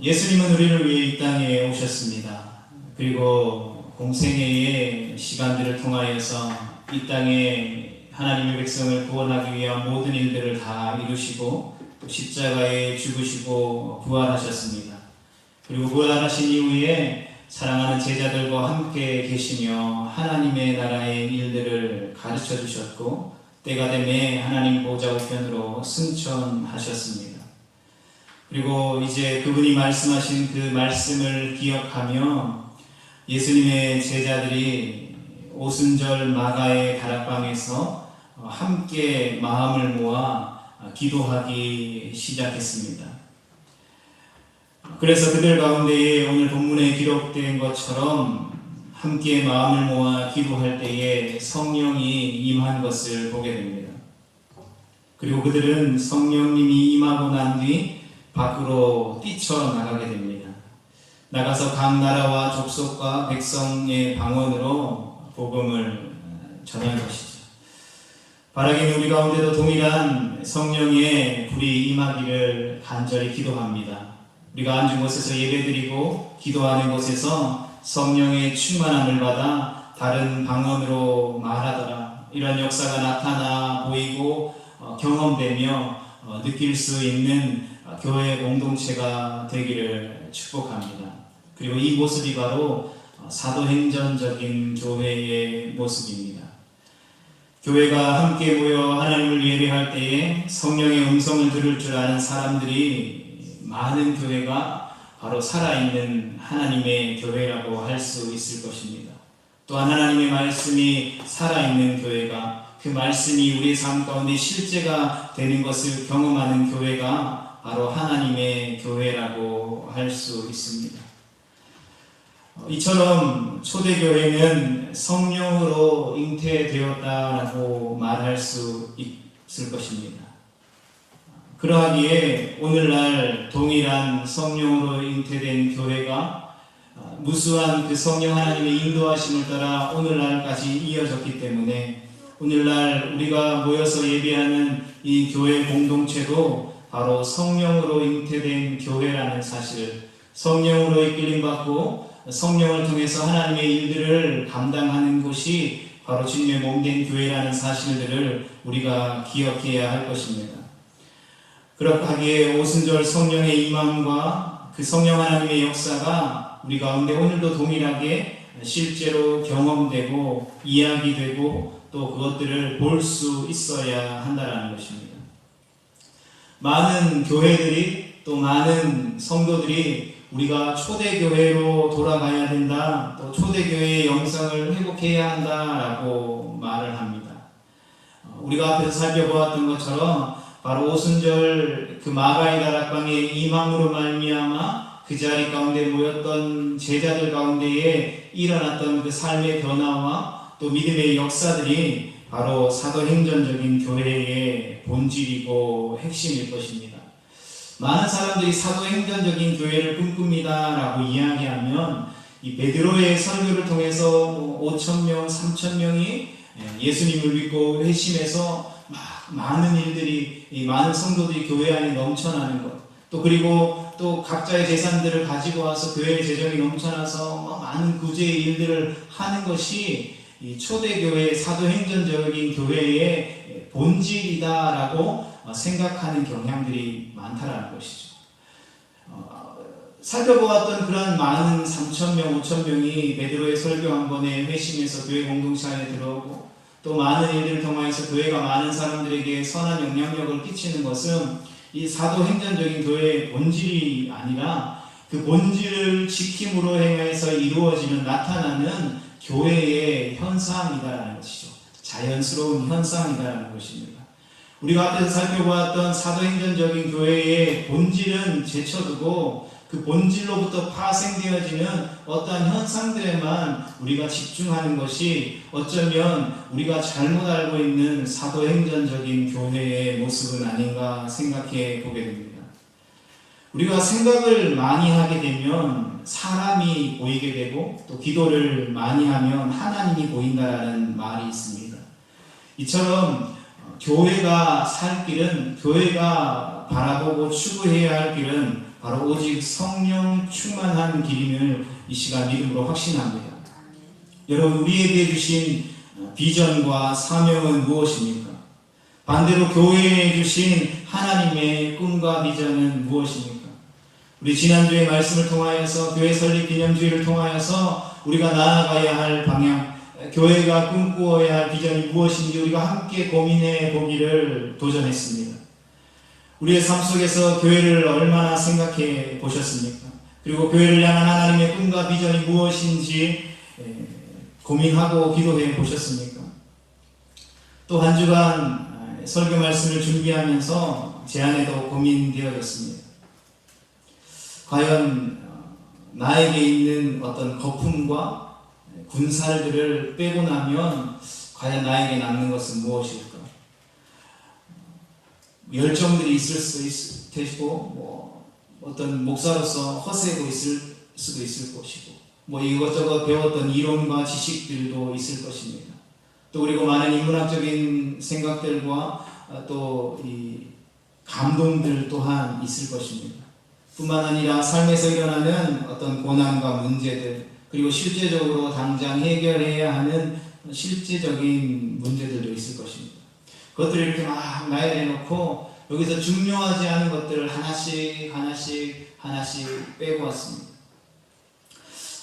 예수님은 우리를 위해 이 땅에 오셨습니다. 그리고 공생애의 시간들을 통하여서 이 땅에 하나님의 백성을 구원하기 위한 모든 일들을 다 이루시고 또 십자가에 죽으시고 부활하셨습니다. 그리고 부활하신 이후에 사랑하는 제자들과 함께 계시며 하나님의 나라의 일들을 가르쳐 주셨고 때가 되매 하나님 보좌 우편으로 승천하셨습니다. 그리고 이제 그분이 말씀하신 그 말씀을 기억하며 예수님의 제자들이 오순절 마가의 다락방에서 함께 마음을 모아 기도하기 시작했습니다. 그래서 그들 가운데에 오늘 본문에 기록된 것처럼 함께 마음을 모아 기도할 때에 성령이 임한 것을 보게 됩니다. 그리고 그들은 성령님이 임하고 난 뒤 밖으로 뛰쳐나가게 됩니다. 나가서 각 나라와 족속과 백성의 방언으로 복음을 전할 것이죠. 바라기는 우리 가운데도 동일한 성령의 불이 임하기를 간절히 기도합니다. 우리가 앉은 곳에서 예배드리고 기도하는 곳에서 성령의 충만함을 받아 다른 방언으로 말하더라. 이런 역사가 나타나 보이고 경험되며 느낄 수 있는 교회 공동체가 되기를 축복합니다. 그리고 이 모습이 바로 사도행전적인 교회의 모습입니다. 교회가 함께 모여 하나님을 예배할 때에 성령의 음성을 들을 줄 아는 사람들이 많은 교회가 바로 살아있는 하나님의 교회라고 할 수 있을 것입니다. 또한 하나님의 말씀이 살아있는 교회가 그 말씀이 우리의 삶 가운데 실제가 되는 것을 경험하는 교회가 바로 하나님의 교회라고 할 수 있습니다. 이처럼 초대교회는 성령으로 잉태되었다라고 말할 수 있을 것입니다. 그러하기에 오늘날 동일한 성령으로 잉태된 교회가 무수한 그 성령 하나님의 인도하심을 따라 오늘날까지 이어졌기 때문에 오늘날 우리가 모여서 예배하는 이 교회 공동체도 바로 성령으로 잉태된 교회라는 사실, 성령으로 이끌림받고 성령을 통해서 하나님의 일들을 감당하는 곳이 바로 주님의 몸된 교회라는 사실들을 우리가 기억해야 할 것입니다. 그렇기에 오순절 성령의 임함과 그 성령 하나님의 역사가 우리 가운데 오늘도 동일하게 실제로 경험되고 이야기되고 또 그것들을 볼 수 있어야 한다는 것입니다. 많은 교회들이 또 많은 성도들이 우리가 초대교회로 돌아가야 된다, 또 초대교회의 영성을 회복해야 한다라고 말을 합니다. 우리가 앞에서 살펴보았던 것처럼 바로 오순절 그 마가의 다락방의 임함으로 말미암아 그 자리 가운데 모였던 제자들 가운데에 일어났던 그 삶의 변화와 또 믿음의 역사들이 바로 사도행전적인 교회의 본질이고 핵심일 것입니다. 많은 사람들이 사도행전적인 교회를 꿈꿉니다 라고 이야기하면 이 베드로의 설교를 통해서 5,000명, 3,000명이 예수님을 믿고 회심해서 많은 일들이, 많은 성도들이 교회 안에 넘쳐나는 것, 또 그리고 또 각자의 재산들을 가지고 와서 교회의 재정이 넘쳐나서 많은 구제의 일들을 하는 것이 이 초대교회 사도행전적인 교회의 본질이다라고 생각하는 경향들이 많다라는 것이죠. 살펴보았던 그런 많은 3,000명, 5,000명이 베드로의 설교 한 번에 회심해서 교회 공동체 안에 들어오고 또 많은 일들을 통하여서 교회가 많은 사람들에게 선한 영향력을 끼치는 것은 이 사도행전적인 교회의 본질이 아니라 그 본질을 지킴으로 행해서 이루어지는 나타나는 교회의 현상이다라는 것이죠. 자연스러운 현상이다라는 것입니다. 우리가 앞에서 살펴보았던 사도행전적인 교회의 본질은 제쳐두고 그 본질로부터 파생되어지는 어떠한 현상들에만 우리가 집중하는 것이 어쩌면 우리가 잘못 알고 있는 사도행전적인 교회의 모습은 아닌가 생각해 보게 됩니다. 우리가 생각을 많이 하게 되면 사람이 보이게 되고 또 기도를 많이 하면 하나님이 보인다는 말이 있습니다. 이처럼 교회가 살 길은, 교회가 바라보고 추구해야 할 길은 바로 오직 성령 충만한 길임을 이 시간 믿음으로 확신합니다. 여러분, 우리에게 주신 비전과 사명은 무엇입니까? 반대로 교회에 주신 하나님의 꿈과 비전은 무엇입니까? 우리 지난주의 말씀을 통하여서 교회 설립 기념주의를 통하여서 우리가 나아가야 할 방향, 교회가 꿈꾸어야 할 비전이 무엇인지 우리가 함께 고민해 보기를 도전했습니다. 우리의 삶 속에서 교회를 얼마나 생각해 보셨습니까? 그리고 교회를 향한 하나님의 꿈과 비전이 무엇인지 고민하고 기도해 보셨습니까? 또 한 주간 설교 말씀을 준비하면서 제 안에도 고민되어졌습니다. 과연 나에게 있는 어떤 거품과 군살들을 빼고 나면 과연 나에게 남는 것은 무엇일까? 열정들이 있을 수 있고, 어떤 목사로서 허세고 있을 수도 있을 것이고, 이것저것 배웠던 이론과 지식들도 있을 것입니다. 또 그리고 많은 인문학적인 생각들과 또 이 감동들 또한 있을 것입니다. 뿐만 아니라 삶에서 일어나는 어떤 고난과 문제들, 그리고 실제적으로 당장 해결해야 하는 실제적인 문제들도 있을 것입니다. 그것들을 이렇게 막 나열해 놓고 여기서 중요하지 않은 것들을 하나씩 빼고 왔습니다.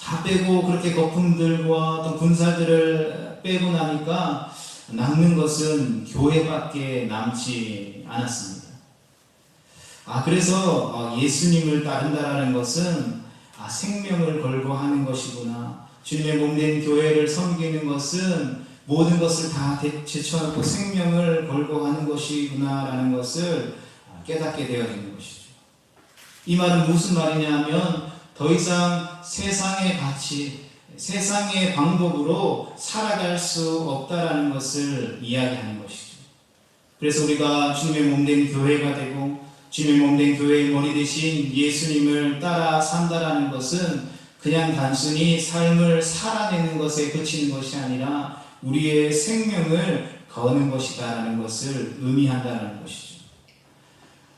다 빼고 그렇게 거품들과 어떤 군살들을 빼고 나니까 남는 것은 교회밖에 남지 않았습니다. 그래서 예수님을 따른다라는 것은 생명을 걸고 하는 것이구나. 주님의 몸된 교회를 섬기는 것은 모든 것을 다 제쳐놓고 생명을 걸고 하는 것이구나라는 것을 깨닫게 되어지는 것이죠. 이 말은 무슨 말이냐 하면 더 이상 세상의 가치, 세상의 방법으로 살아갈 수 없다라는 것을 이야기하는 것이죠. 그래서 우리가 주님의 몸된 교회가 되고 주님의 몸된 교회의 머리 되신 예수님을 따라 산다라는 것은 그냥 단순히 삶을 살아내는 것에 그치는 것이 아니라 우리의 생명을 거는 것이다라는 것을 의미한다는 것이죠.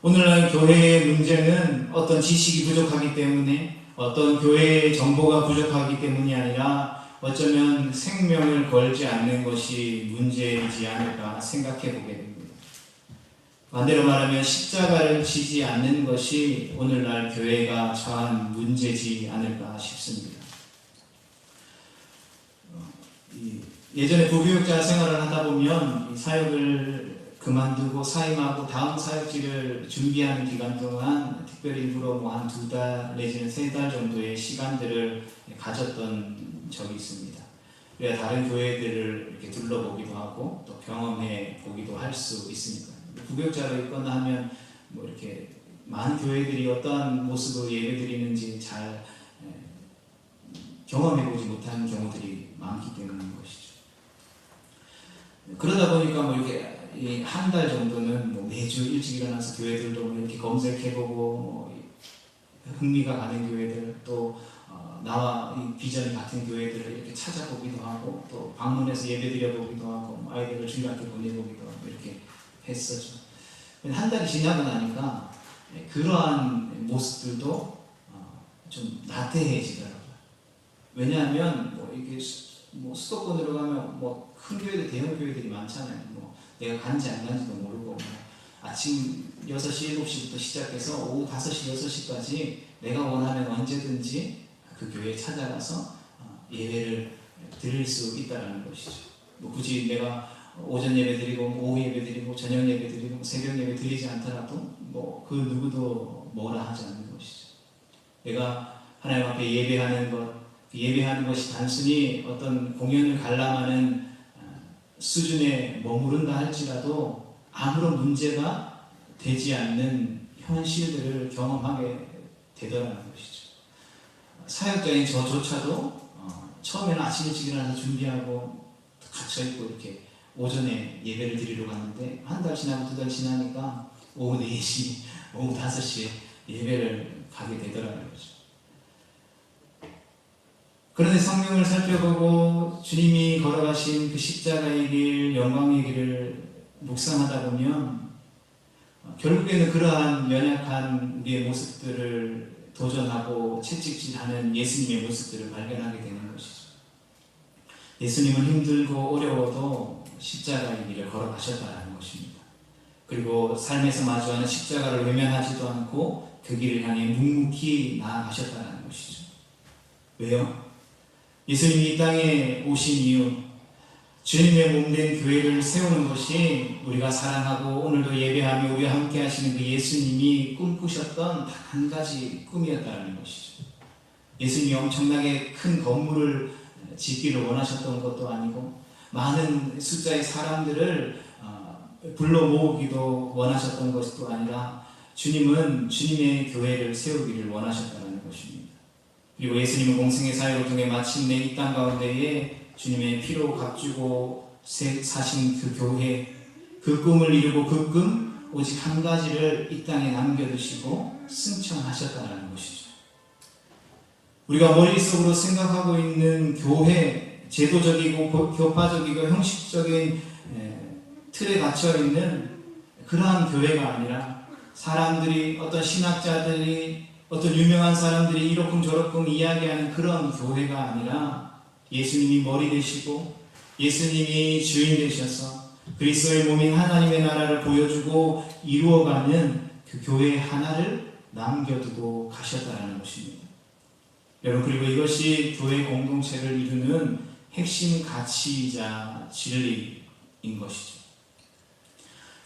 오늘날 교회의 문제는 어떤 지식이 부족하기 때문에, 어떤 교회의 정보가 부족하기 때문이 아니라 어쩌면 생명을 걸지 않는 것이 문제이지 않을까 생각해 보게 됩니다. 반대로 말하면 십자가를 지지 않는 것이 오늘날 교회가 처한 문제지 않을까 싶습니다. 예전에 부교육자 생활을 하다 보면 사역을 그만두고 사임하고 다음 사역지를 준비하는 기간 동안 특별히 일부러 한 2달 내지는 3달 정도의 시간들을 가졌던 적이 있습니다. 그래야 다른 교회들을 이렇게 둘러보기도 하고 또 경험해 보기도 할 수 있으니까. 부교육자로 있거나 하면 이렇게 많은 교회들이 어떠한 모습으로 예배드리는지 잘 경험해 보지 못하는 경우들이 많기 때문인 것이죠. 그러다 보니까 이렇게 한 달 정도는 매주 일찍 일어나서 교회들도 이렇게 검색해보고 흥미가 가는 교회들, 또 나와 비전이 같은 교회들을 이렇게 찾아보기도 하고 또 방문해서 예배드려보기도 하고 아이들을 주일학교 보내보기도 하고 이렇게 했었죠. 한 달이 지나고 나니까 그러한 모습들도 좀 나태해지더라고요. 왜냐하면 이게 수도권으로 가면 큰 교회들, 대형 교회들이 많잖아요. 내가 간지 안 간지도 모르고 아침 6시, 7시부터 시작해서 오후 5시, 6시까지 내가 원하면 언제든지 그 교회에 찾아가서 예배를 드릴 수 있다는 것이죠. 굳이 내가 오전 예배 드리고 오후 예배 드리고 저녁 예배 드리고 새벽 예배 드리지 않더라도 그 누구도 뭐라 하지 않는 것이죠. 내가 하나님 앞에 예배하는 것이 단순히 어떤 공연을 관람하는 수준에 머무른다 할지라도 아무런 문제가 되지 않는 현실들을 경험하게 되더라는 것이죠. 사역자인 저조차도 처음에는 아침 일찍 일어나서 준비하고 갇혀있고 이렇게 오전에 예배를 드리러 갔는데 한 달 지나고 2달 지나니까 오후 4시, 오후 5시에 예배를 가게 되더라는 거죠. 그런데 성경을 살펴보고 주님이 걸어가신 그 십자가의 길, 영광의 길을 묵상하다 보면 결국에는 그러한 연약한 우리의 모습들을 도전하고 채찍질하는 예수님의 모습들을 발견하게 되는 것이죠. 예수님은 힘들고 어려워도 십자가의 길을 걸어가셨다는 것입니다. 그리고 삶에서 마주하는 십자가를 외면하지도 않고 그 길을 향해 묵묵히 나아가셨다는 것이죠. 왜요? 예수님이 이 땅에 오신 이유, 주님의 몸된 교회를 세우는 것이 우리가 사랑하고 오늘도 예배하며 우리와 함께 하시는 그 예수님이 꿈꾸셨던 단 한 가지 꿈이었다는 것이죠. 예수님이 엄청나게 큰 건물을 짓기를 원하셨던 것도 아니고 많은 숫자의 사람들을 불러 모으기도 원하셨던 것도 아니라 주님은 주님의 교회를 세우기를 원하셨다는 것입니다. 그리고 예수님은 공생의 사역을 통해 마침내 이 땅 가운데에 주님의 피로 값주고 사신 그 교회, 그 꿈을 이루고 그 꿈 오직 한 가지를 이 땅에 남겨두시고 승천하셨다는 것이죠. 우리가 머릿속으로 생각하고 있는 교회, 제도적이고 교파적이고 형식적인 틀에 갇혀있는 그러한 교회가 아니라 사람들이, 어떤 신학자들이, 어떤 유명한 사람들이 이러쿵 저러쿵 이야기하는 그런 교회가 아니라 예수님이 머리 되시고 예수님이 주인 되셔서 그리스도의 몸인 하나님의 나라를 보여주고 이루어가는 그 교회 하나를 남겨두고 가셨다는 것입니다. 여러분, 그리고 이것이 교회 공동체를 이루는 핵심 가치이자 진리인 것이죠.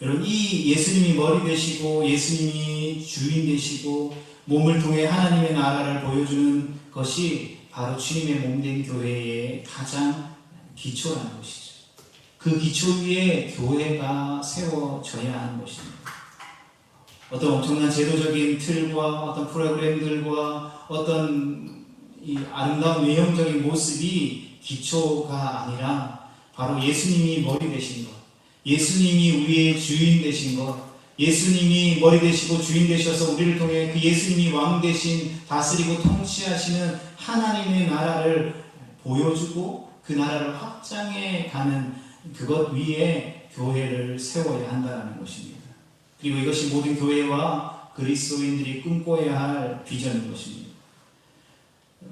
여러분, 이 예수님이 머리 되시고 예수님이 주인 되시고 몸을 통해 하나님의 나라를 보여주는 것이 바로 주님의 몸된 교회의 가장 기초라는 것이죠. 그 기초 위에 교회가 세워져야 하는 것입니다. 어떤 엄청난 제도적인 틀과 어떤 프로그램들과 어떤 이 아름다운 외형적인 모습이 기초가 아니라 바로 예수님이 머리 되신 것, 예수님이 우리의 주인 되신 것, 예수님이 머리 되시고 주인 되셔서 우리를 통해 그 예수님이 왕 되신 다스리고 통치하시는 하나님의 나라를 보여주고 그 나라를 확장해 가는 그것 위에 교회를 세워야 한다는 것입니다. 그리고 이것이 모든 교회와 그리스도인들이 꿈꿔야 할 비전인 것입니다.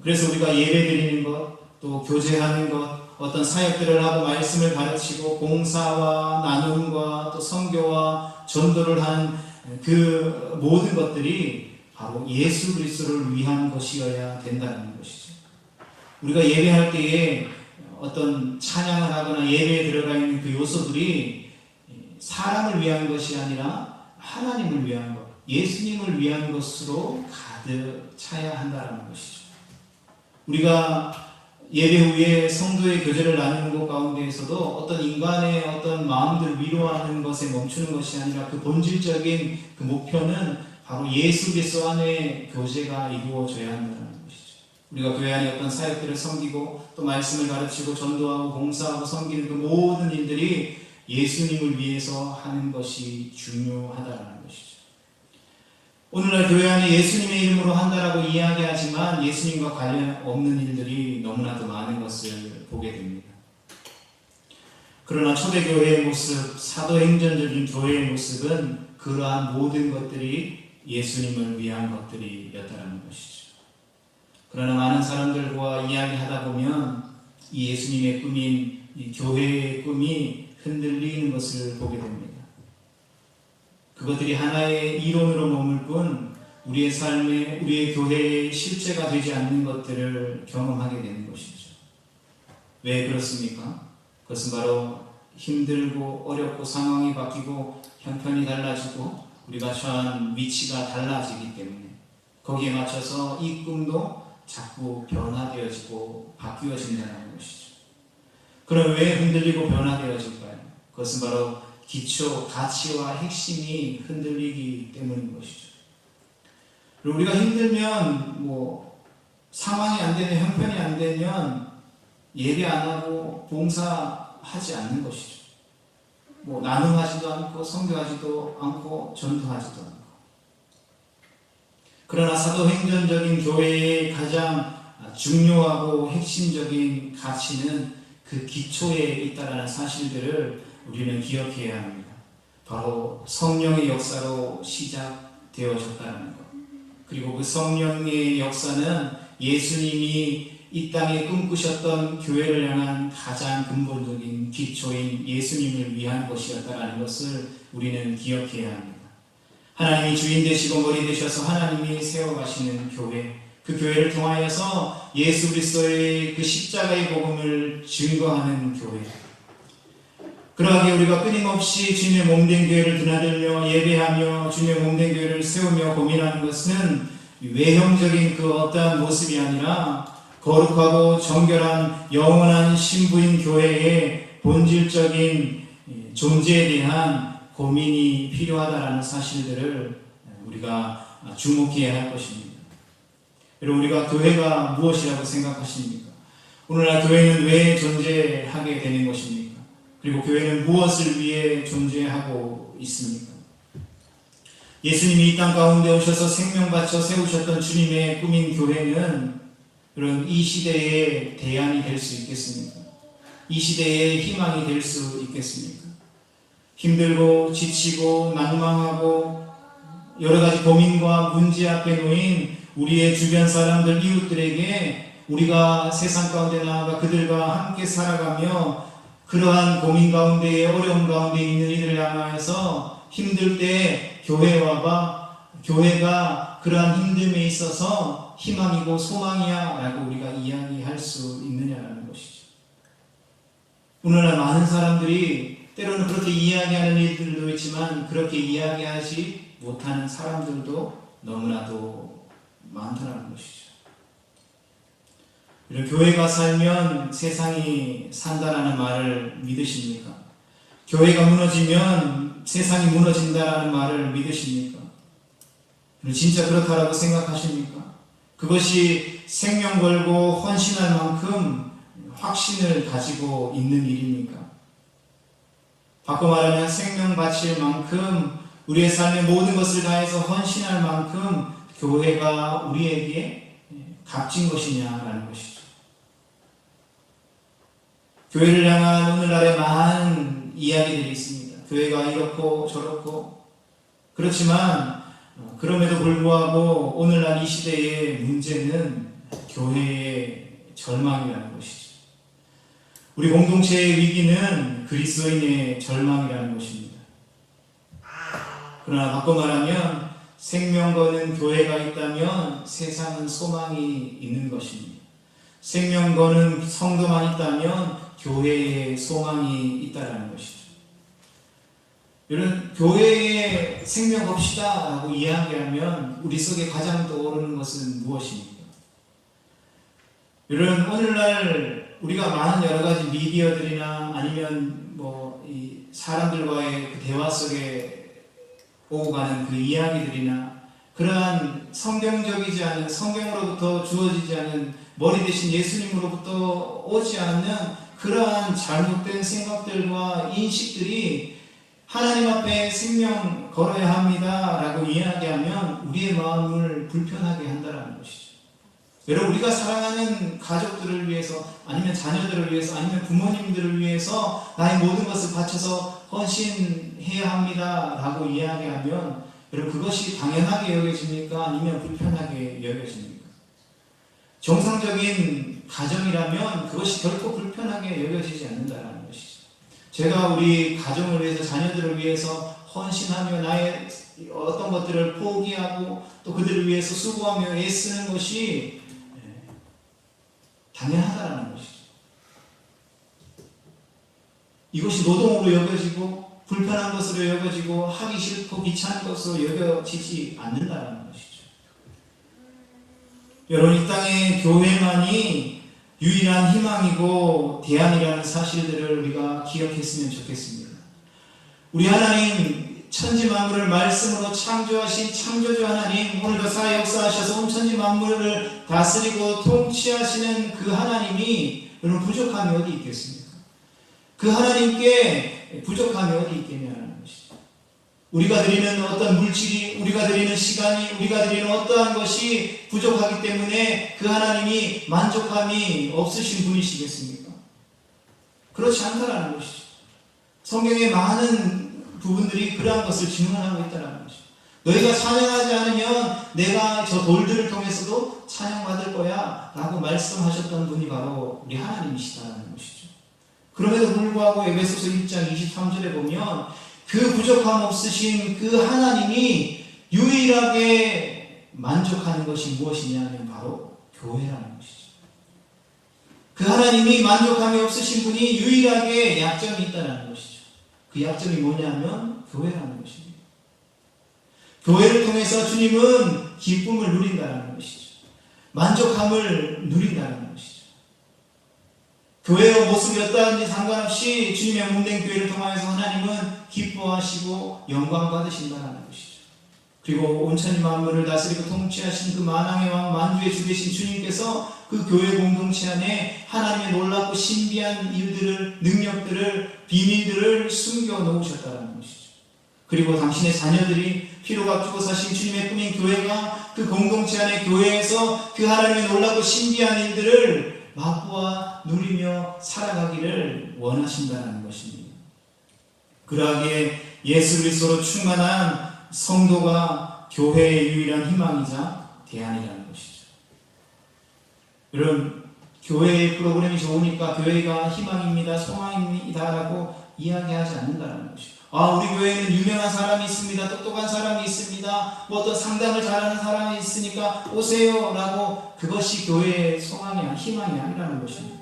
그래서 우리가 예배드리는 것, 또 교제하는 것, 어떤 사역들을 하고 말씀을 가르치고 봉사와 나눔과 또 선교와 전도를 하는 그 모든 것들이 바로 예수 그리스도를 위한 것이어야 된다는 것이죠. 우리가 예배할 때에 어떤 찬양을 하거나 예배에 들어가 있는 그 요소들이 사람을 위한 것이 아니라 하나님을 위한 것, 예수님을 위한 것으로 가득 차야 한다는 것이죠. 우리가 예배 후에 성도의 교제를 나누는 것 가운데에서도 어떤 인간의 어떤 마음들 위로하는 것에 멈추는 것이 아니라 그 본질적인 그 목표는 바로 예수 그리스도 안에 교제가 이루어져야 한다는 것이죠. 우리가 교회 안에 어떤 사역들을 섬기고 또 말씀을 가르치고 전도하고 봉사하고 섬기는 그 모든 일들이 예수님을 위해서 하는 것이 중요하다는 것이죠. 오늘날 교회 안에 예수님의 이름으로 한다라고 이야기하지만 예수님과 관련 없는 일들이 너무나도 많은 것을 보게 됩니다. 그러나 초대교회의 모습, 사도행전적인 교회의 모습은 그러한 모든 것들이 예수님을 위한 것들이었다는 것이죠. 그러나 많은 사람들과 이야기하다 보면 이 예수님의 꿈인 이 교회의 꿈이 흔들리는 것을 보게 됩니다. 그것들이 하나의 이론으로 머물 뿐 우리의 삶에, 우리의 교회의 실제가 되지 않는 것들을 경험하게 되는 것이죠. 왜 그렇습니까? 그것은 바로 힘들고 어렵고 상황이 바뀌고 형편이 달라지고 우리가 처한 위치가 달라지기 때문에 거기에 맞춰서 이 꿈도 자꾸 변화되어지고 바뀌어진다는 것이죠. 그럼 왜 흔들리고 변화되어질까요? 그것은 바로 기초, 가치와 핵심이 흔들리기 때문인 것이죠. 그리고 우리가 힘들면 상황이 안 되면, 형편이 안 되면 예배 안 하고 봉사하지 않는 것이죠. 나눔하지도 않고 선교하지도 않고 전도하지도 않고. 그러나 사도행전적인 교회의 가장 중요하고 핵심적인 가치는 그 기초에 있다라는 사실들을 우리는 기억해야 합니다. 바로 성령의 역사로 시작되어졌다는 것. 그리고 그 성령의 역사는 예수님이 이 땅에 꿈꾸셨던 교회를 향한 가장 근본적인 기초인 예수님을 위한 것이었다는 것을 우리는 기억해야 합니다. 하나님이 주인 되시고 머리 되셔서 하나님이 세워가시는 교회, 그 교회를 통하여서 예수 그리스도의 그 십자가의 복음을 증거하는 교회. 그러하게 우리가 끊임없이 주님의 몸된 교회를 드나들며 예배하며 주님의 몸된 교회를 세우며 고민하는 것은 외형적인 그 어떠한 모습이 아니라 거룩하고 정결한 영원한 신부인 교회의 본질적인 존재에 대한 고민이 필요하다는 사실들을 우리가 주목해야 할 것입니다. 여러분, 우리가 교회가 무엇이라고 생각하십니까? 오늘날 교회는 왜 존재하게 되는 것입니까? 그리고 교회는 무엇을 위해 존재하고 있습니까? 예수님이 이 땅 가운데 오셔서 생명 바쳐 세우셨던 주님의 꿈인 교회는 그런 이 시대의 대안이 될 수 있겠습니까? 이 시대의 희망이 될 수 있겠습니까? 힘들고 지치고 낭망하고 여러 가지 고민과 문제 앞에 놓인 우리의 주변 사람들, 이웃들에게 우리가 세상 가운데 나아가 그들과 함께 살아가며 그러한 고민 가운데에 어려움 가운데 있는 이들을 향하여서 힘들 때 교회가 그러한 힘듦에 있어서 희망이고 소망이야 라고 우리가 이야기할 수 있느냐라는 것이죠. 오늘날 많은 사람들이 때로는 그렇게 이야기하는 일들도 있지만 그렇게 이야기하지 못하는 사람들도 너무나도 많다는 것이죠. 교회가 살면 세상이 산다라는 말을 믿으십니까? 교회가 무너지면 세상이 무너진다라는 말을 믿으십니까? 진짜 그렇다라고 생각하십니까? 그것이 생명 걸고 헌신할 만큼 확신을 가지고 있는 일입니까? 바꿔 말하면 생명 바칠 만큼 우리의 삶의 모든 것을 다해서 헌신할 만큼 교회가 우리에게 값진 것이냐라는 것이죠. 교회를 향한 오늘날의 많은 이야기들이 있습니다. 교회가 이렇고 저렇고. 그렇지만 그럼에도 불구하고 오늘날 이 시대의 문제는 교회의 절망이라는 것이죠. 우리 공동체의 위기는 그리스도인의 절망이라는 것입니다. 그러나 바꿔 말하면 생명 거는 교회가 있다면 세상은 소망이 있는 것입니다. 생명 거는 성도만 있다면 교회에 소망이 있다는 것이죠. 이런 교회에 생명 없이다 라고 이야기하면 우리 속에 가장 떠오르는 것은 무엇입니까? 이런 오늘날 우리가 많은 여러 가지 미디어들이나 아니면 이 사람들과의 그 대화 속에 오고 가는 그 이야기들이나 그러한 성경적이지 않은, 성경으로부터 주어지지 않은, 머리 대신 예수님으로부터 오지 않는 그러한 잘못된 생각들과 인식들이 하나님 앞에 생명 걸어야 합니다 라고 이야기하면 우리의 마음을 불편하게 한다는 것이죠. 여러분, 우리가 사랑하는 가족들을 위해서, 아니면 자녀들을 위해서, 아니면 부모님들을 위해서 나의 모든 것을 바쳐서 헌신해야 합니다 라고 이야기하면 여러분, 그것이 당연하게 여겨집니까? 아니면 불편하게 여겨집니까? 정상적인 가정이라면 그것이 결코 불편하게 여겨지지 않는다는 것이죠. 제가 우리 가정을 위해서, 자녀들을 위해서 헌신하며 나의 어떤 것들을 포기하고 또 그들을 위해서 수고하며 애쓰는 것이 당연하다는 것이죠. 이것이 노동으로 여겨지고 불편한 것으로 여겨지고 하기 싫고 귀찮은 것으로 여겨지지 않는다는 것이죠. 여러분, 이 땅의 교회만이 유일한 희망이고 대안이라는 사실들을 우리가 기억했으면 좋겠습니다. 우리 하나님, 천지 만물을 말씀으로 창조하신 창조주 하나님, 오늘도 사회 역사하셔서 온 천지 만물을 다스리고 통치하시는 그 하나님이 여러분 부족함이 어디 있겠습니까? 그 하나님께 부족함이 어디 있겠냐는 것이죠. 우리가 드리는 어떤 물질이, 우리가 드리는 시간이, 우리가 드리는 어떠한 것이 부족하기 때문에 그 하나님이 만족함이 없으신 분이시겠습니까? 그렇지 않다라는 것이죠. 성경에 많은 부분들이 그러한 것을 증언하고 있다는 것이죠. 너희가 찬양하지 않으면 내가 저 돌들을 통해서도 찬양받을 거야 라고 말씀하셨던 분이 바로 우리 하나님이시다는 것이죠. 그럼에도 불구하고 에베소서 1장 23절에 보면 그 부족함 없으신 그 하나님이 유일하게 만족하는 것이 무엇이냐면 바로 교회라는 것이죠. 그 하나님이 만족함이 없으신 분이 유일하게 약점이 있다는 것이죠. 그 약점이 뭐냐면 교회라는 것입니다. 교회를 통해서 주님은 기쁨을 누린다는 것이죠. 만족함을 누린다는 것이죠. 교회의 모습이 어떠한지 상관없이 주님의 몸된 교회를 통하여서 하나님은 기뻐하시고 영광 받으신다는 것이죠. 그리고 온천히 만물을 다스리고 통치하신 그 만왕의 왕 만주의 주 되신 주님께서 그 교회 공동체 안에 하나님의 놀랍고 신비한 일들을, 능력들을, 비밀들을 숨겨 놓으셨다는 것이죠. 그리고 당신의 자녀들이 피로 값주고 사신 주님의 꿈인 교회가 그 공동체 안에 교회에서 그 하나님의 놀랍고 신비한 일들을 맛보아 누리며 살아가기를 원하신다는 것입니다. 그러하기에 예수 그리스도로 충만한 성도가 교회의 유일한 희망이자 대안이라는 것이죠. 여러분, 교회의 프로그램이 좋으니까 교회가 희망입니다, 소망입니다라고 이야기하지 않는다는 것이죠. 우리 교회에는 유명한 사람이 있습니다, 똑똑한 사람이 있습니다, 어떤 상담을 잘하는 사람이 있으니까 오세요 라고, 그것이 교회의 소망이, 희망이 아니라는 것입니다.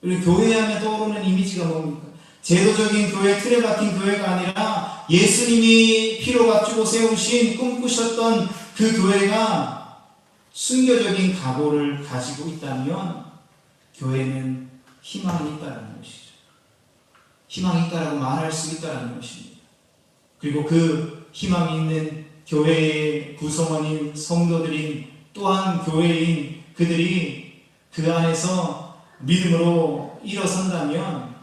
우리 교회 하면 떠오르는 이미지가 뭡니까? 제도적인 교회, 틀에 박힌 교회가 아니라 예수님이 피로 값주고 세우신, 꿈꾸셨던 그 교회가 순교적인 각오를 가지고 있다면 교회는 희망이 있다는 것이죠. 희망이 있다라고 말할 수 있다는 것입니다. 그리고 그 희망이 있는 교회의 구성원인 성도들인, 또한 교회인 그들이 그 안에서 믿음으로 일어선다면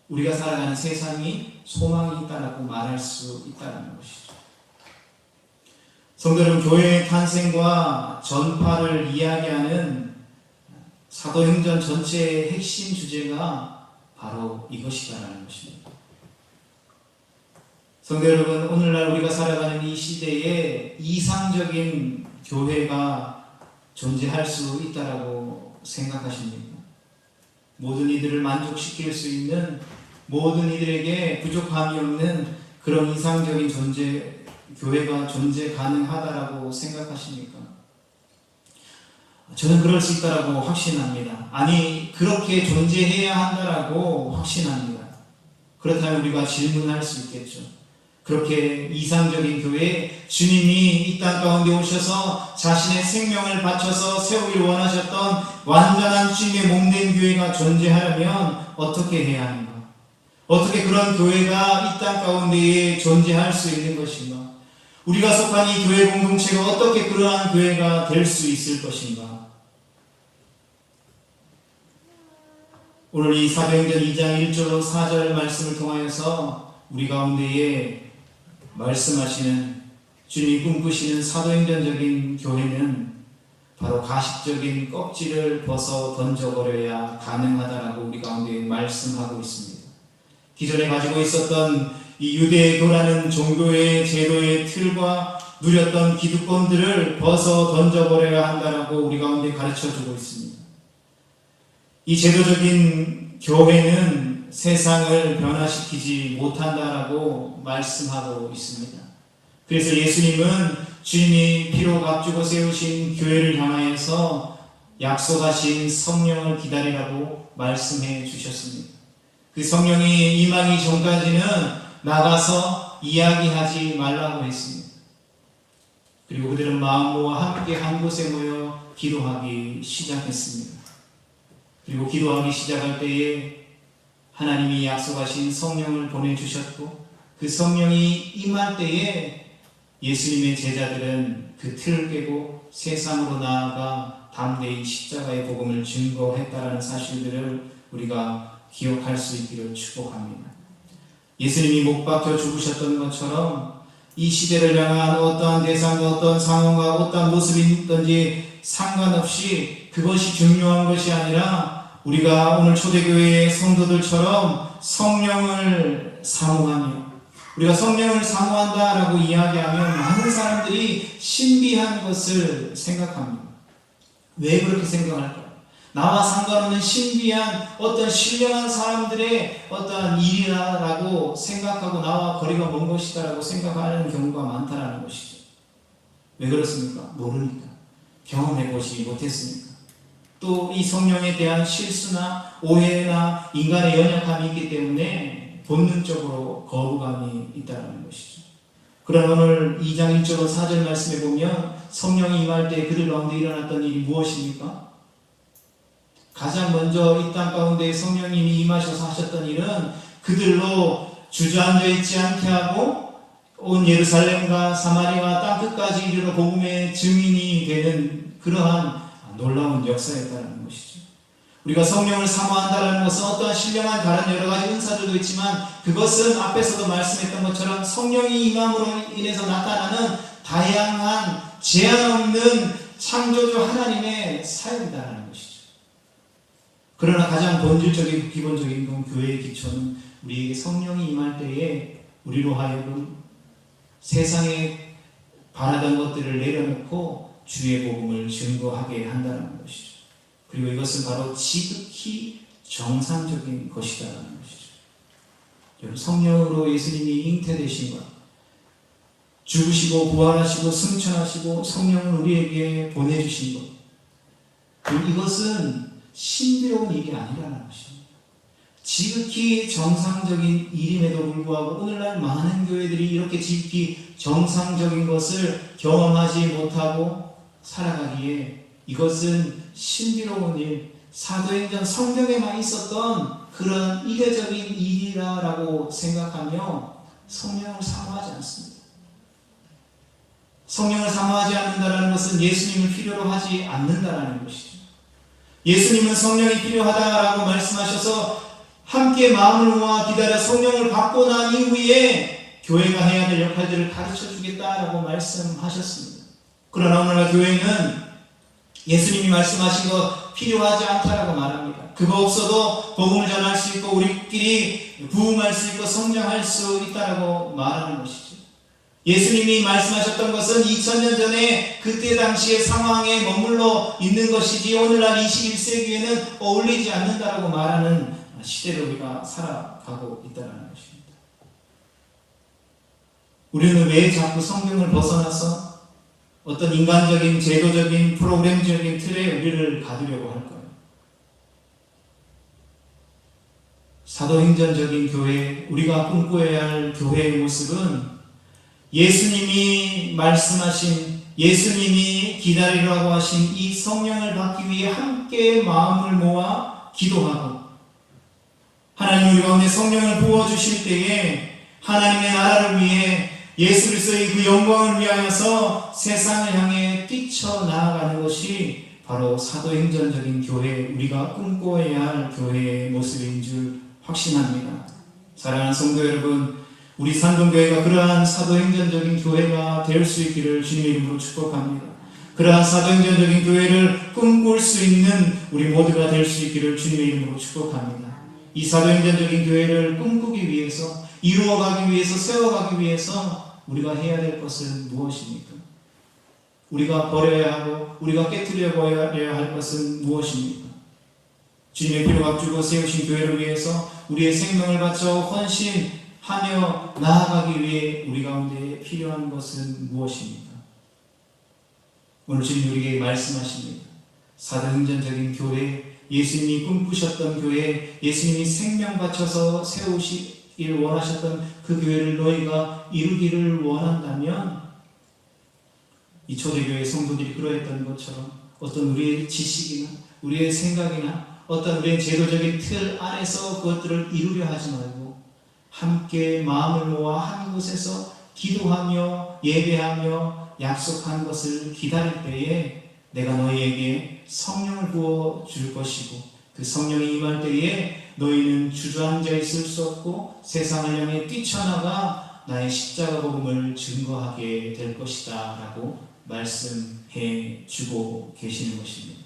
우리가 살아가는 세상이 소망이 있다라고 말할 수 있다는 것이죠. 성도 여러분, 교회의 탄생과 전파를 이야기하는 사도행전 전체의 핵심 주제가 바로 이것이다라는 것입니다. 성도 여러분, 오늘날 우리가 살아가는 이 시대에 이상적인 교회가 존재할 수 있다라고 생각하십니까? 모든 이들을 만족시킬 수 있는, 모든 이들에게 부족함이 없는 그런 이상적인 교회가 존재 가능하다라고 생각하십니까? 저는 그럴 수 있다라고 확신합니다. 아니, 그렇게 존재해야 한다라고 확신합니다. 그렇다면 우리가 질문할 수 있겠죠. 그렇게 이상적인 교회, 주님이 이 땅 가운데 오셔서 자신의 생명을 바쳐서 세우기를 원하셨던 완전한 주님의 몸된 교회가 존재하려면 어떻게 해야 하는가? 어떻게 그런 교회가 이 땅 가운데에 존재할 수 있는 것인가? 우리가 속한 이 교회 공동체가 어떻게 그러한 교회가 될 수 있을 것인가? 오늘 이 사도행전 2장 1절로 4절 말씀을 통하여서 우리 가운데에 말씀하시는, 주님이 꿈꾸시는 사도행전적인 교회는 바로 가식적인 껍질을 벗어 던져버려야 가능하다라고 우리 가운데 말씀하고 있습니다. 기존에 가지고 있었던 이 유대교라는 종교의 제도의 틀과 누렸던 기득권들을 벗어 던져버려야 한다라고 우리 가운데 가르쳐주고 있습니다. 이 제도적인 교회는 세상을 변화시키지 못한다라고 말씀하고 있습니다. 그래서 예수님은 주님이 피로 값주고 세우신 교회를 향하여서 약속하신 성령을 기다리라고 말씀해 주셨습니다. 그 성령이 임하기 전까지는 나가서 이야기하지 말라고 했습니다. 그리고 그들은 마음 모아 함께 한 곳에 모여 기도하기 시작했습니다. 그리고 기도하기 시작할 때에 하나님이 약속하신 성령을 보내주셨고, 그 성령이 임할 때에 예수님의 제자들은 그 틀을 깨고 세상으로 나아가 담대히 십자가의 복음을 증거했다라는 사실들을 우리가 기억할 수 있기를 축복합니다. 예수님이 못 박혀 죽으셨던 것처럼 이 시대를 향한 어떠한 대상과 어떠한 상황과 어떠한 모습이 있든지 상관없이 그것이 중요한 것이 아니라 우리가 오늘 초대교회의 성도들처럼 성령을 사모하며 우리가 성령을 사모한다라고 이야기하면 많은 사람들이 신비한 것을 생각합니다. 왜 그렇게 생각할까요? 나와 상관없는 신비한 어떤 신령한 사람들의 어떠한 일이라고 생각하고 나와 거리가 먼 것이다라고 생각하는 경우가 많다라는 것이죠. 왜 그렇습니까? 모르니까. 경험해보지 못했으니까. 또 이 성령에 대한 실수나 오해나 인간의 연약함이 있기 때문에 본능적으로 거부감이 있다는 것이죠. 그러나 오늘 2장 1절로 4절 말씀에 보면 성령이 임할 때 그들 가운데 일어났던 일이 무엇입니까? 가장 먼저 이 땅 가운데 성령님이 임하셔서 하셨던 일은 그들로 주저앉아 있지 않게 하고 온 예루살렘과 사마리아와 땅끝까지 이르러 복음의 증인이 되는 그러한 놀라운 역사였다는 것이죠. 우리가 성령을 사모한다는 것은 어떠한 신령한 다른 여러 가지 은사들도 있지만 그것은 앞에서도 말씀했던 것처럼 성령이 임함으로 인해서 나타나는 다양한 제한 없는 창조주 하나님의 사역이다라는 것이죠. 그러나 가장 본질적인 기본적인 교회의 기초는 우리에게 성령이 임할 때에 우리로 하여금 세상에 바라던 것들을 내려놓고 주의 복음을 증거하게 한다는 것이죠. 그리고 이것은 바로 지극히 정상적인 것이다라는 것이죠. 여러분, 성령으로 예수님이 잉태되신 것, 죽으시고 부활하시고 승천하시고 성령을 우리에게 보내주신 것, 이것은 신비로운 일이 아니라는 것입니다. 지극히 정상적인 일임에도 불구하고 오늘날 많은 교회들이 이렇게 지극히 정상적인 것을 경험하지 못하고 살아가기에 이것은 신비로운 일, 사도행전 성경에만 있었던 그런 이례적인 일이라고 생각하며 성령을 사모하지 않습니다. 성령을 사모하지 않는다는 것은 예수님을 필요로 하지 않는다는 것이죠. 예수님은 성령이 필요하다라고 말씀하셔서 함께 마음을 모아 기다려 성령을 받고 난 이후에 교회가 해야 될 역할들을 가르쳐 주겠다라고 말씀하셨습니다. 그러나 오늘날 교회는 예수님이 말씀하신 것 필요하지 않다라고 말합니다. 그거 없어도 복음을 전할 수 있고 우리끼리 부흥할 수 있고 성장할 수 있다라고 말하는 것이죠. 예수님이 말씀하셨던 것은 2000년 전에 그때 당시의 상황에 머물러 있는 것이지 오늘날 21세기에는 어울리지 않는다라고 말하는 시대로 우리가 살아가고 있다는 것입니다. 우리는 왜 자꾸 성경을 벗어나서 어떤 인간적인 제도적인 프로그램적인 틀에 우리를 가두려고 할까요? 사도행전적인 교회, 우리가 꿈꿔야 할 교회의 모습은 예수님이 말씀하신, 예수님이 기다리라고 하신 이 성령을 받기 위해 함께 마음을 모아 기도하고 하나님 우리 가운데 성령을 부어주실 때에 하나님의 나라를 위해 예수 그리스도의 그 영광을 위하여서 세상을 향해 뛰쳐나아가는 것이 바로 사도행전적인 교회, 우리가 꿈꿔야 할 교회의 모습인 줄 확신합니다. 사랑하는 성도 여러분, 우리 산동교회가 그러한 사도행전적인 교회가 될 수 있기를 주님의 이름으로 축복합니다. 그러한 사도행전적인 교회를 꿈꿀 수 있는 우리 모두가 될 수 있기를 주님의 이름으로 축복합니다. 이 사도행전적인 교회를 꿈꾸기 위해서, 이루어가기 위해서, 세워가기 위해서 우리가 해야 될 것은 무엇입니까? 우리가 버려야 하고 우리가 깨트려 버려야 할 것은 무엇입니까? 주님의 피로 값주고 세우신 교회를 위해서 우리의 생명을 바쳐 헌신하며 나아가기 위해 우리 가운데 필요한 것은 무엇입니까? 오늘 주님 우리에게 말씀하십니다. 사도행전적인 교회, 예수님이 꿈꾸셨던 교회, 예수님이 생명 바쳐서 세우시길 원하셨던 그 교회를 너희가 이루기를 원한다면 이 초대교회 성도들이 그러했던 것처럼 어떤 우리의 지식이나 우리의 생각이나 어떤 우리의 제도적인 틀 안에서 그것들을 이루려 하지 말고 함께 마음을 모아 한 곳에서 기도하며 예배하며 약속한 것을 기다릴 때에 내가 너희에게 성령을 부어 줄 것이고 그 성령이 임할 때에 너희는 주저앉아 있을 수 없고 세상을 향해 뛰쳐나가 나의 십자가 복음을 증거하게 될 것이다 라고 말씀해 주고 계시는 것입니다.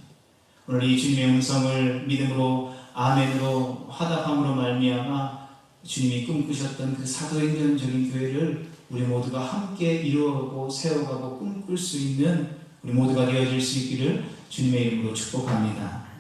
오늘 이 주님의 음성을 믿음으로 아멘으로 화답함으로 말미암아 주님이 꿈꾸셨던 그 사도행전적인 교회를 우리 모두가 함께 이루어가고 세워가고 꿈꿀 수 있는 우리 모두가 되어질 수 있기를 주님의 이름으로 축복합니다.